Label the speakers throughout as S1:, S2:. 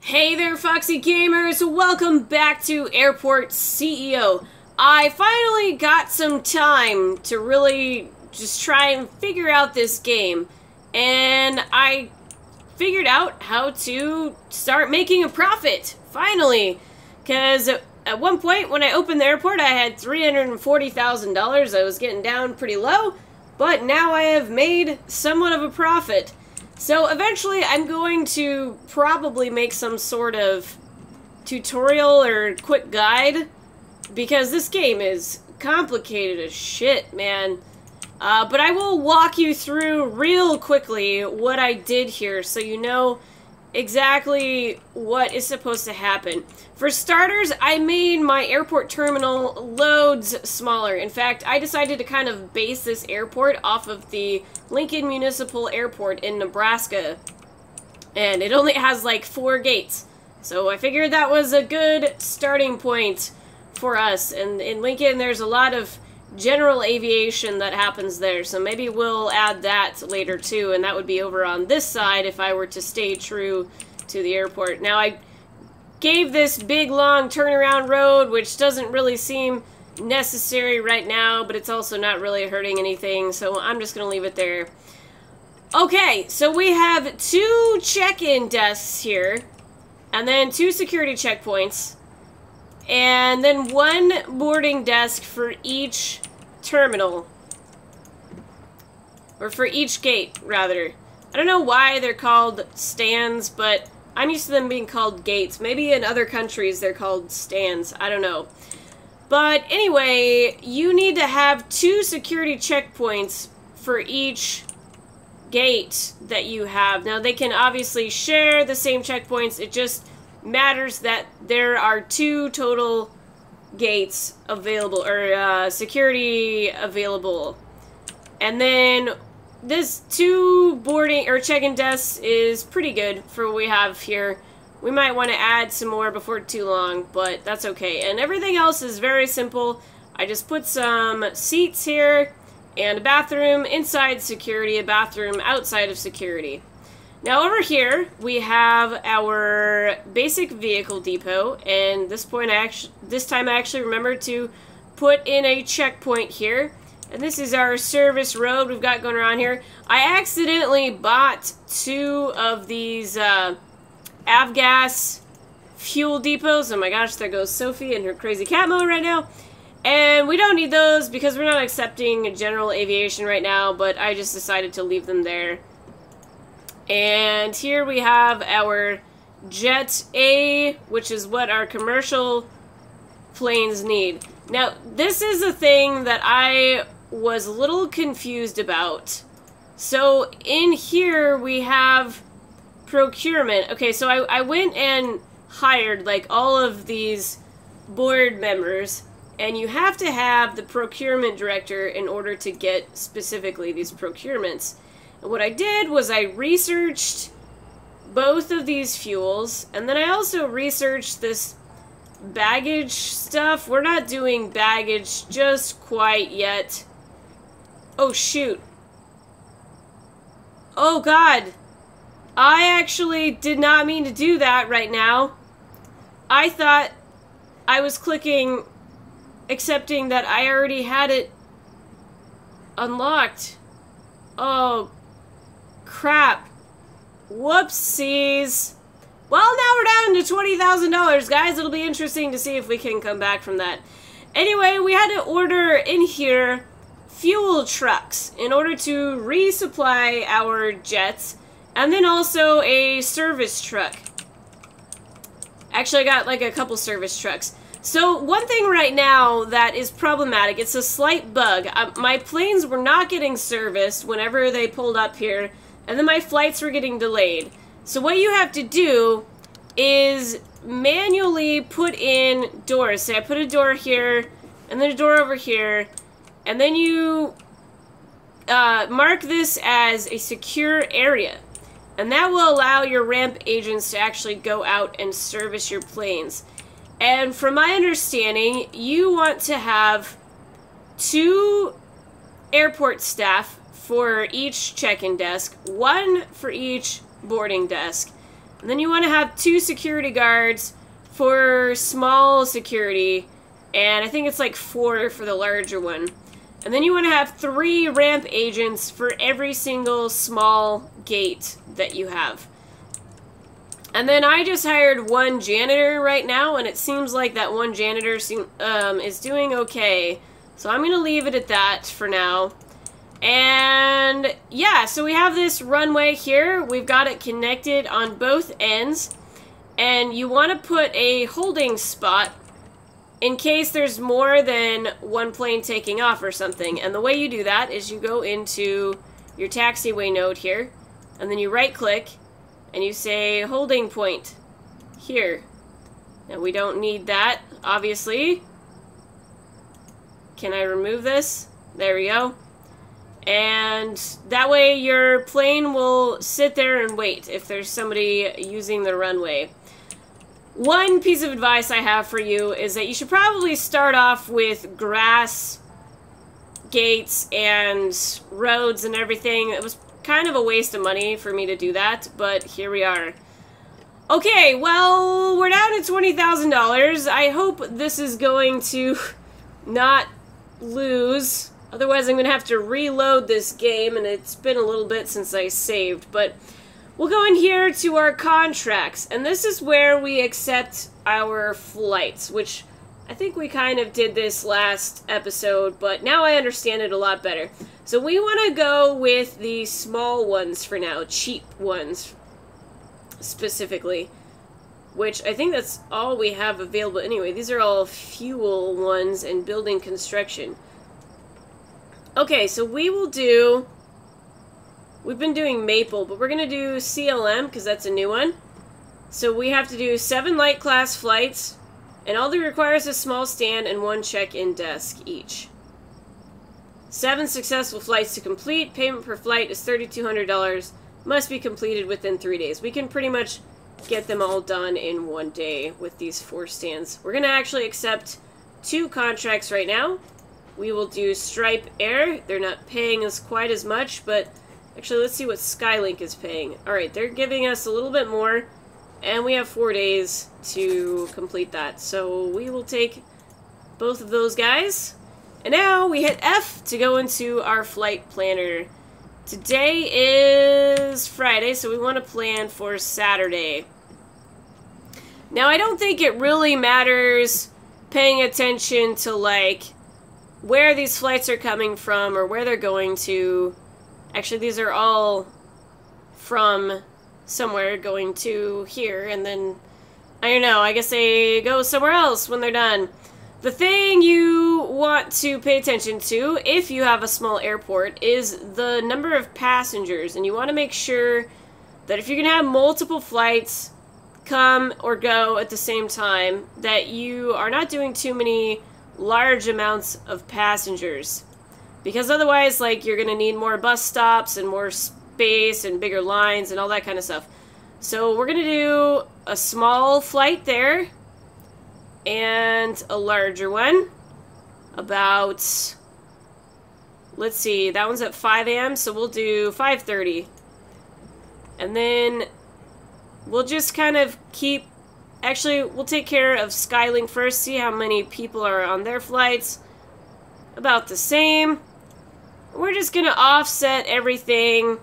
S1: Hey there, Foxy Gamers! Welcome back to Airport CEO. I finally got some time to really just try and figure out this game, and I figured out how to start making a profit, finally! Because at one point, when I opened the airport, I had $340,000. I was getting down pretty low, but now I have made somewhat of a profit. So eventually I'm going to probably make some sort of tutorial or quick guide, because this game is complicated as shit, man. But I will walk you through real quickly what I did here so you know exactly what is supposed to happen. For starters, I made my airport terminal loads smaller. In fact, I decided to kind of base this airport off of the Lincoln Municipal Airport in Nebraska. And it only has like 4 gates. So I figured that was a good starting point for us. And in Lincoln, there's a lot of general aviation that happens there, so maybe we'll add that later too, and that would be over on this side if I were to stay true to the airport. Now, I gave this big long turnaround road, which doesn't really seem necessary right now, but it's also not really hurting anything, so I'm just gonna leave it there. Okay, so we have 2 check-in desks here, and then 2 security checkpoints, and then 1 boarding desk for each terminal. Or for each gate, rather. I don't know why they're called stands, but I'm used to them being called gates. Maybe in other countries they're called stands. I don't know. But anyway, you need to have 2 security checkpoints for each gate that you have. Now, they can obviously share the same checkpoints. It just matters that there are 2 total gates available, or security available. And then this 2 boarding or check-in desks is pretty good for what we have here. We might want to add some more before too long, but that's okay. And everything else is very simple. I just put some seats here and a bathroom inside security, a bathroom outside of security. Now over here, we have our basic vehicle depot, and this time I actually remembered to put in a checkpoint here. And this is our service road we've got going around here. I accidentally bought 2 of these avgas fuel depots. Oh my gosh, there goes Sophie in her crazy cat mode right now. And we don't need those because we're not accepting general aviation right now, but I just decided to leave them there. And here we have our Jet A, which is what our commercial planes need. Now, this is a thing that I was a little confused about. So, in here we have procurement. Okay, so I went and hired, like, all of these board members, and you have to have the procurement director in order to get specifically these procurements. And what I did was I researched both of these fuels, and then I also researched this baggage stuff. We're not doing baggage just quite yet. Oh, shoot. Oh, God. I actually did not mean to do that right now. I thought I was clicking accepting that I already had it unlocked. Oh, crap. Whoopsies. Well, now we're down to $20,000, guys. It'll be interesting to see if we can come back from that. Anyway, we had to order in here fuel trucks in order to resupply our jets, and then also a service truck. Actually, I got like a couple service trucks. So, one thing right now that is problematic, it's a slight bug. My planes were not getting serviced whenever they pulled up here, and then my flights were getting delayed. So what you have to do is manually put in doors. Say I put a door here, and then a door over here, and then you mark this as a secure area. And that will allow your ramp agents to actually go out and service your planes. And from my understanding, you want to have 2 airport staff for each check-in desk, 1 for each boarding desk. And then you want to have 2 security guards for small security, and I think it's like 4 for the larger one. And then you want to have 3 ramp agents for every single small gate that you have. And then I just hired 1 janitor right now, and it seems like that 1 janitor is doing okay. So I'm going to leave it at that for now. And yeah, so we have this runway here. We've got it connected on both ends. And you want to put a holding spot in case there's more than 1 plane taking off or something. And the way you do that is you go into your taxiway node here, and then you right click, and you say holding point here. Now we don't need that, obviously. Can I remove this? There we go. And that way your plane will sit there and wait if there's somebody using the runway. One piece of advice I have for you is that you should probably start off with grass gates and roads and everything. It was kind of a waste of money for me to do that, but here we are. Okay, well, we're down to $20,000. I hope this is going to not lose. Otherwise, I'm going to have to reload this game, and it's been a little bit since I saved, but we'll go in here to our contracts, and this is where we accept our flights, which I think we kind of did this last episode, but now I understand it a lot better. So we want to go with the small ones for now, cheap ones specifically, which I think that's all we have available anyway. These are all fuel ones and building construction. Okay, so we will do... We've been doing Maple, but we're going to do CLM, because that's a new one. So we have to do 7 light class flights, and all that requires is a small stand and 1 check-in desk each. 7 successful flights to complete. Payment per flight is $3,200. Must be completed within 3 days. We can pretty much get them all done in 1 day with these 4 stands. We're going to actually accept 2 contracts right now. We will do Stripe Air. They're not paying us quite as much, but actually let's see what Skylink is paying. Alright, they're giving us a little bit more, and we have 4 days to complete that. So we will take both of those guys. And now we hit F to go into our flight planner. Today is Friday, so we want to plan for Saturday. Now, I don't think it really matters paying attention to, like, where these flights are coming from or where they're going to. Actually, these are all from somewhere going to here, and then, I don't know, I guess they go somewhere else when they're done. The thing you want to pay attention to, if you have a small airport, is the number of passengers, and you want to make sure that if you're going to have multiple flights come or go at the same time, that you are not doing too many large amounts of passengers. Because otherwise, like, you're going to need more bus stops and more space and bigger lines and all that kind of stuff. So we're going to do a small flight there and a larger one. About, let's see, that one's at 5 a.m., so we'll do 5:30. And then we'll just kind of keep... Actually, we'll take care of Skylink first, see how many people are on their flights. About the same. We're just going to offset everything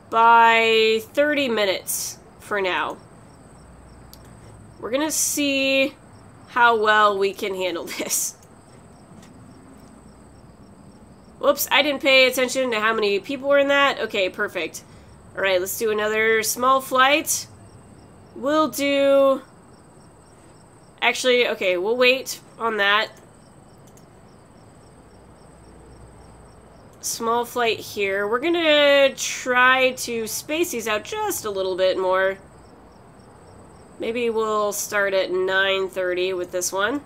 S1: by 30 minutes for now. We're going to see how well we can handle this. Whoops, I didn't pay attention to how many people were in that. Okay, perfect. Alright, let's do another small flight. We'll do... Actually, okay, we'll wait on that. Small flight here. We're gonna try to space these out just a little bit more. Maybe we'll start at 9:30 with this one.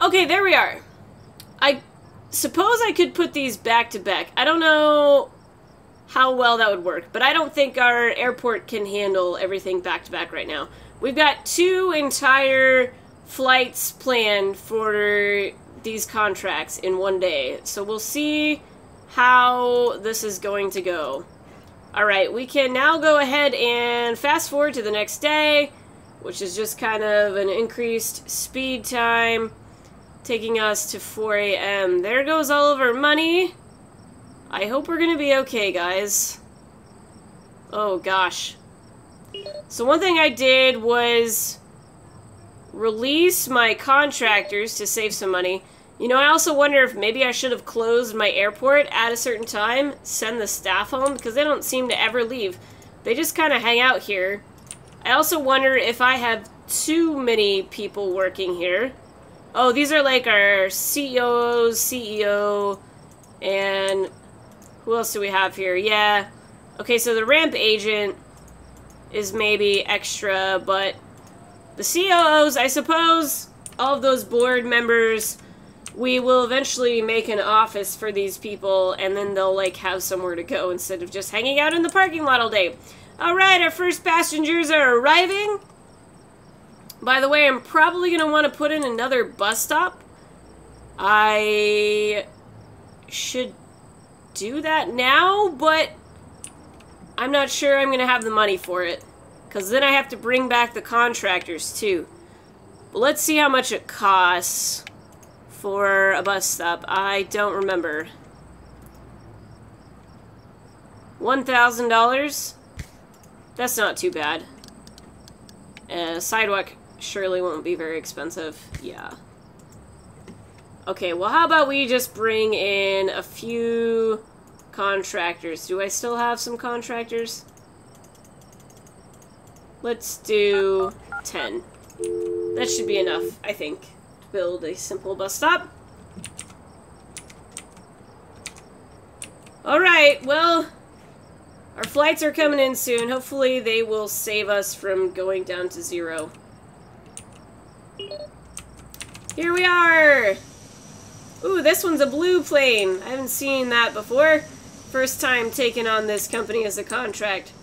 S1: Okay, there we are. I suppose I could put these back to back. I don't know how well that would work, but I don't think our airport can handle everything back to back right now. We've got 2 entire flights planned for these contracts in 1 day, so we'll see how this is going to go. Alright, we can now go ahead and fast forward to the next day, which is just kind of an increased speed time, taking us to 4 a.m. There goes all of our money. I hope we're gonna be okay, guys. Oh, gosh. So one thing I did was release my contractors to save some money. You know, I also wonder if maybe I should have closed my airport at a certain time, send the staff home, because they don't seem to ever leave. They just kind of hang out here. I also wonder if I have too many people working here. Oh, these are like our CEO, and who else do we have here? Yeah. Okay, so the ramp agent is maybe extra, but the COOs, I suppose, all of those board members, we will eventually make an office for these people, and then they'll, like, have somewhere to go instead of just hanging out in the parking lot all day. Alright, our first passengers are arriving. By the way, I'm probably going to want to put in another bus stop. I should do that now, but I'm not sure I'm going to have the money for it, because then I have to bring back the contractors, too. But let's see how much it costs for a bus stop. I don't remember. $1,000? That's not too bad. Sidewalk surely won't be very expensive. Yeah. Okay, well, how about we just bring in a few contractors? Do I still have some contractors? Let's do 10. That should be enough, I think, to build a simple bus stop. Alright, well, our flights are coming in soon. Hopefully they will save us from going down to 0. Here we are! Ooh, this one's a blue plane. I haven't seen that before. First time taking on this company as a contract.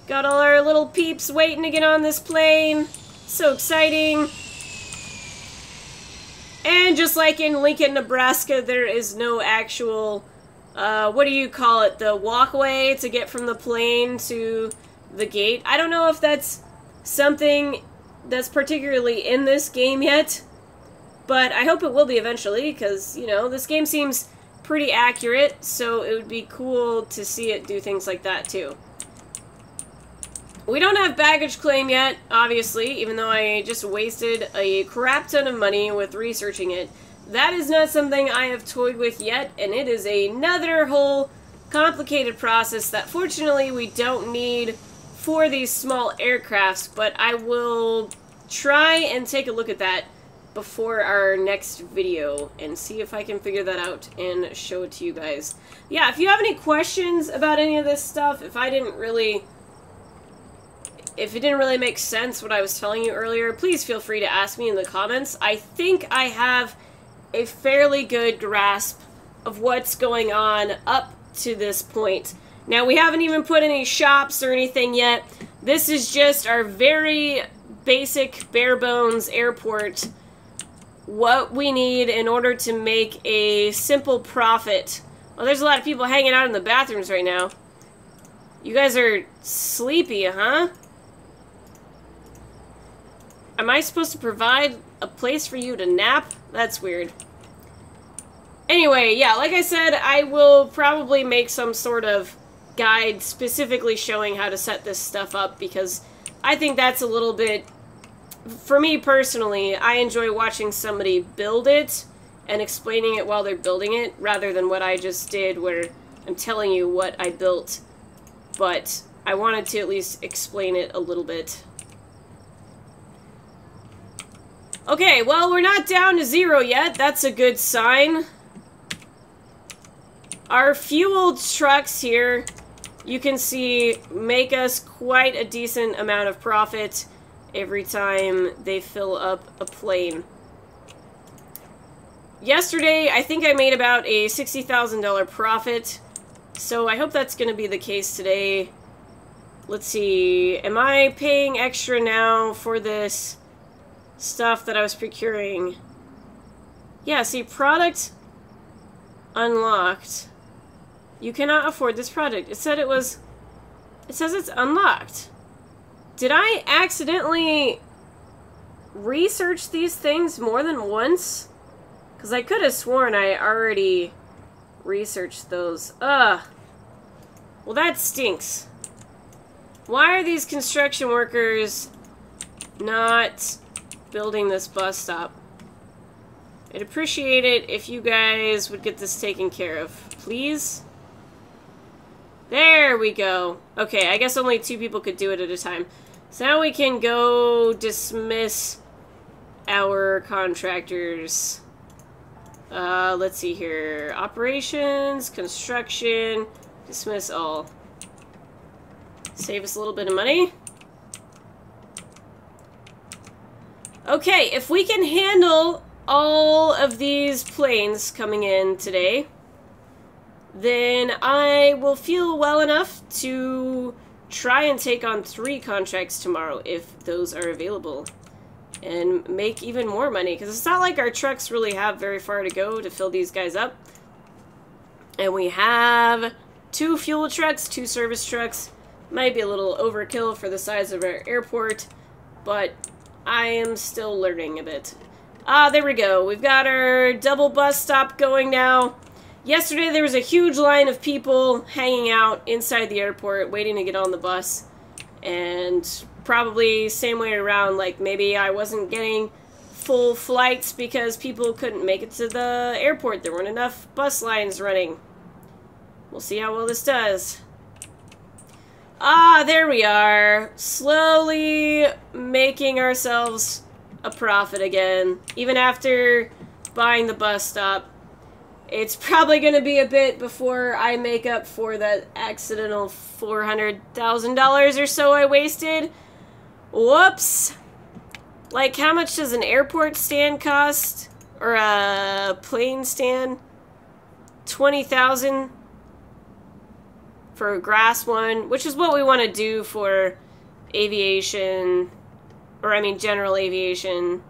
S1: Got all our little peeps waiting to get on this plane. So exciting. And just like in Lincoln, Nebraska, there is no actual, what do you call it, the walkway to get from the plane to the gate. I don't know if that's something that's particularly in this game yet, but I hope it will be eventually, because, you know, this game seems pretty accurate, so it would be cool to see it do things like that, too. We don't have baggage claim yet, obviously, even though I just wasted a crap ton of money with researching it. That is not something I have toyed with yet, and it is another whole complicated process that fortunately we don't need for these small aircrafts, but I will try and take a look at that before our next video and see if I can figure that out and show it to you guys. Yeah, if you have any questions about any of this stuff, if it didn't really make sense what I was telling you earlier, please feel free to ask me in the comments. I think I have a fairly good grasp of what's going on up to this point. Now, we haven't even put any shops or anything yet. This is just our very basic, bare-bones airport. What we need in order to make a simple profit. Well, there's a lot of people hanging out in the bathrooms right now. You guys are sleepy, huh? Am I supposed to provide a place for you to nap? That's weird. Anyway, yeah, like I said, I will probably make some sort of guide specifically showing how to set this stuff up, because I think that's a little bit... For me personally, I enjoy watching somebody build it and explaining it while they're building it, rather than what I just did where I'm telling you what I built. But I wanted to at least explain it a little bit. Okay, well, we're not down to 0 yet. That's a good sign. Our fueled trucks here, you can see, make us quite a decent amount of profit every time they fill up a plane. Yesterday, I think I made about a $60,000 profit, so I hope that's going to be the case today. Let's see, am I paying extra now for this stuff that I was procuring? Yeah, see, product unlocked. You cannot afford this product. It said it was It says it's unlocked. Did I accidentally research these things more than once? Because I could have sworn I already researched those. Ugh. Well, that stinks. Why are these construction workers not building this bus stop? I'd appreciate it if you guys would get this taken care of, please. There we go. Okay, I guess only 2 people could do it at a time. So now we can go dismiss our contractors. Let's see here. Operations, construction, dismiss all. Save us a little bit of money. Okay, if we can handle all of these planes coming in today, then I will feel well enough to try and take on 3 contracts tomorrow if those are available. And make even more money, because it's not like our trucks really have very far to go to fill these guys up. And we have 2 fuel trucks, 2 service trucks. Might be a little overkill for the size of our airport, but I am still learning a bit. Ah, there we go. We've got our double bus stop going now. Yesterday there was a huge line of people hanging out inside the airport waiting to get on the bus. And probably same way around, like maybe I wasn't getting full flights because people couldn't make it to the airport. There weren't enough bus lines running. We'll see how well this does. Ah, there we are. Slowly making ourselves a profit again. Even after buying the bus stop. It's probably going to be a bit before I make up for that accidental $400,000 or so I wasted. Whoops. Like, how much does an airport stand cost? Or a plane stand? 20,000 for a grass one, which is what we want to do for aviation, or I mean general aviation.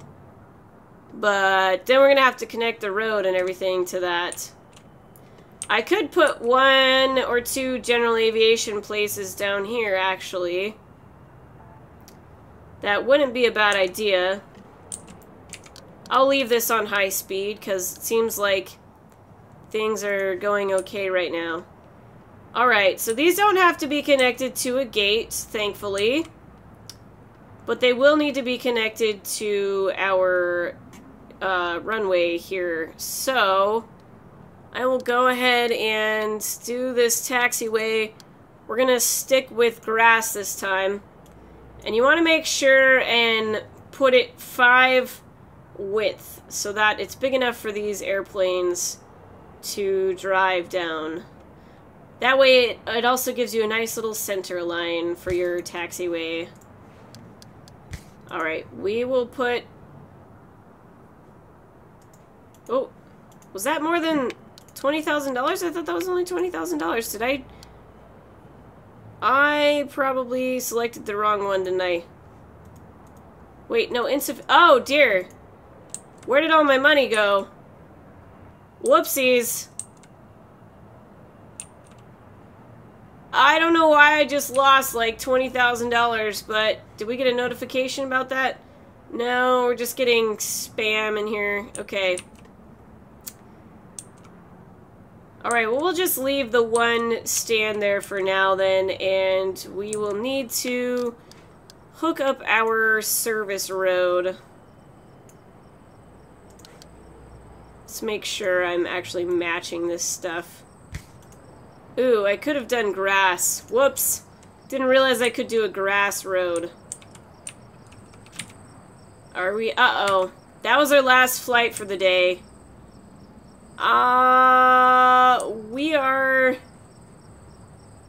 S1: But then we're going to have to connect the road and everything to that. I could put 1 or 2 general aviation places down here, actually. That wouldn't be a bad idea. I'll leave this on high speed, because it seems like things are going okay right now. Alright, so these don't have to be connected to a gate, thankfully. But they will need to be connected to our runway here. So I will go ahead and do this taxiway. We're gonna stick with grass this time, and you want to make sure and put it 5 width so that it's big enough for these airplanes to drive down. That way it also gives you a nice little center line for your taxiway. Alright, we will put... Oh, was that more than $20,000? I thought that was only $20,000. Did I probably selected the wrong one, didn't I? Wait, no, oh, dear. Where did all my money go? Whoopsies. I don't know why I just lost like $20,000, but did we get a notification about that? No, we're just getting spam in here. Okay. Alright, well, we'll just leave the 1 stand there for now then, and we will need to hook up our service road. Let's make sure I'm actually matching this stuff. Ooh, I could have done grass. Whoops. Didn't realize I could do a grass road. Are we? Uh-oh. That was our last flight for the day. We are,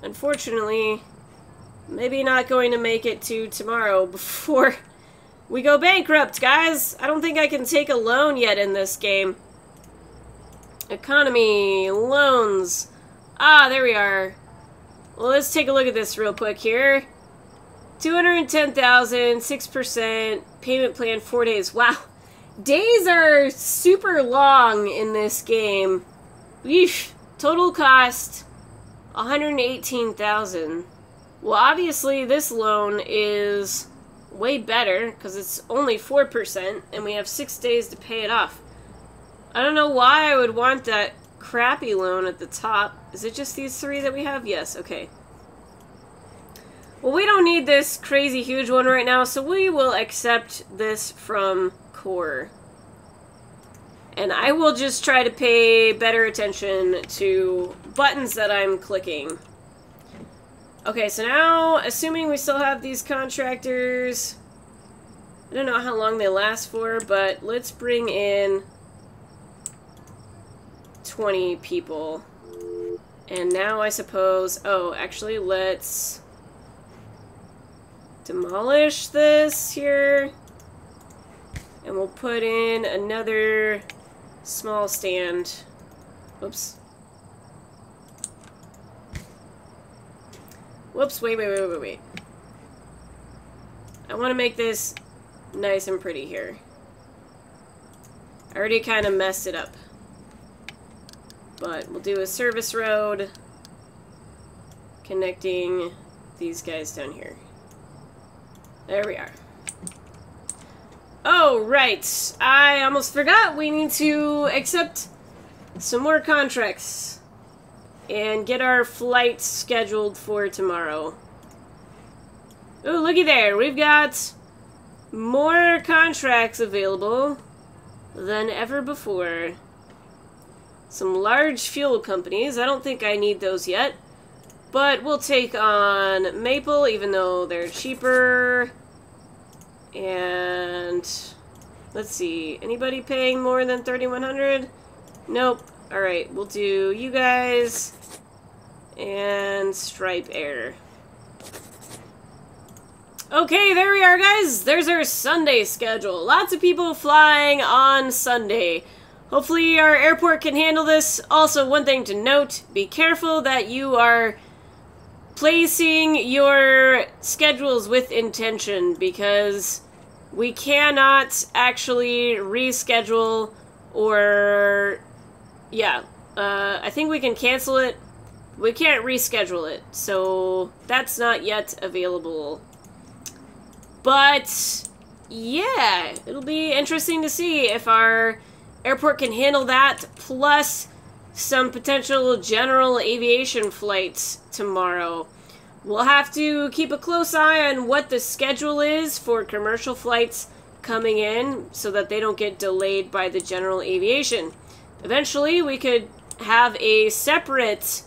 S1: unfortunately, maybe not going to make it to tomorrow before we go bankrupt, guys. I don't think I can take a loan yet in this game. Economy, loans. Ah, there we are. Well, let's take a look at this real quick here. 210,000, 6%, payment plan 4 days. Wow. Days are super long in this game. Eesh. Total cost 118,000. Well, obviously this loan is way better, because it's only 4%, and we have 6 days to pay it off. I don't know why I would want that crappy loan at the top. Is it just these 3 that we have? Yes, okay. Well, we don't need this crazy huge one right now, so we will accept this from Core. And I will just try to pay better attention to buttons that I'm clicking. Okay, so now, assuming we still have these contractors, I don't know how long they last for, but let's bring in 20 people. And now I suppose, oh, actually, let's demolish this here. And we'll put in another small stand. Whoops. Whoops, wait. I want to make this nice and pretty here. I already kind of messed it up. But we'll do a service road connecting these guys down here. There we are. Oh, right. I almost forgot. We need to accept some more contracts and get our flight scheduled for tomorrow. Oh, looky there. We've got more contracts available than ever before. Some large fuel companies. I don't think I need those yet. But we'll take on Maple, even though they're cheaper. And let's see. Anybody paying more than 3,100? Nope. Alright, we'll do you guys and Stripe Air. Okay, there we are, guys. There's our Sunday schedule. Lots of people flying on Sunday. Hopefully our airport can handle this. Also, one thing to note, be careful that you are placing your schedules with intention, because we cannot actually reschedule or... yeah, I think we can cancel it. We can't reschedule it, so that's not yet available. But, yeah, it'll be interesting to see if our airport can handle that, plus some potential general aviation flights tomorrow. We'll have to keep a close eye on what the schedule is for commercial flights coming in, so that they don't get delayed by the general aviation. Eventually, we could have a separate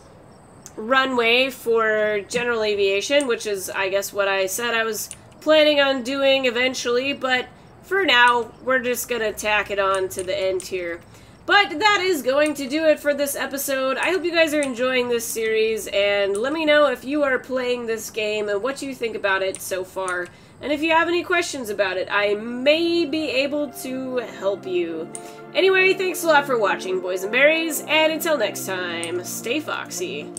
S1: runway for general aviation, which is, I guess, what I said I was planning on doing eventually, but for now, we're just gonna tack it on to the end here. But that is going to do it for this episode. I hope you guys are enjoying this series, and let me know if you are playing this game and what you think about it so far. And if you have any questions about it, I may be able to help you. Anyway, thanks a lot for watching, boys and berries, and until next time, stay foxy.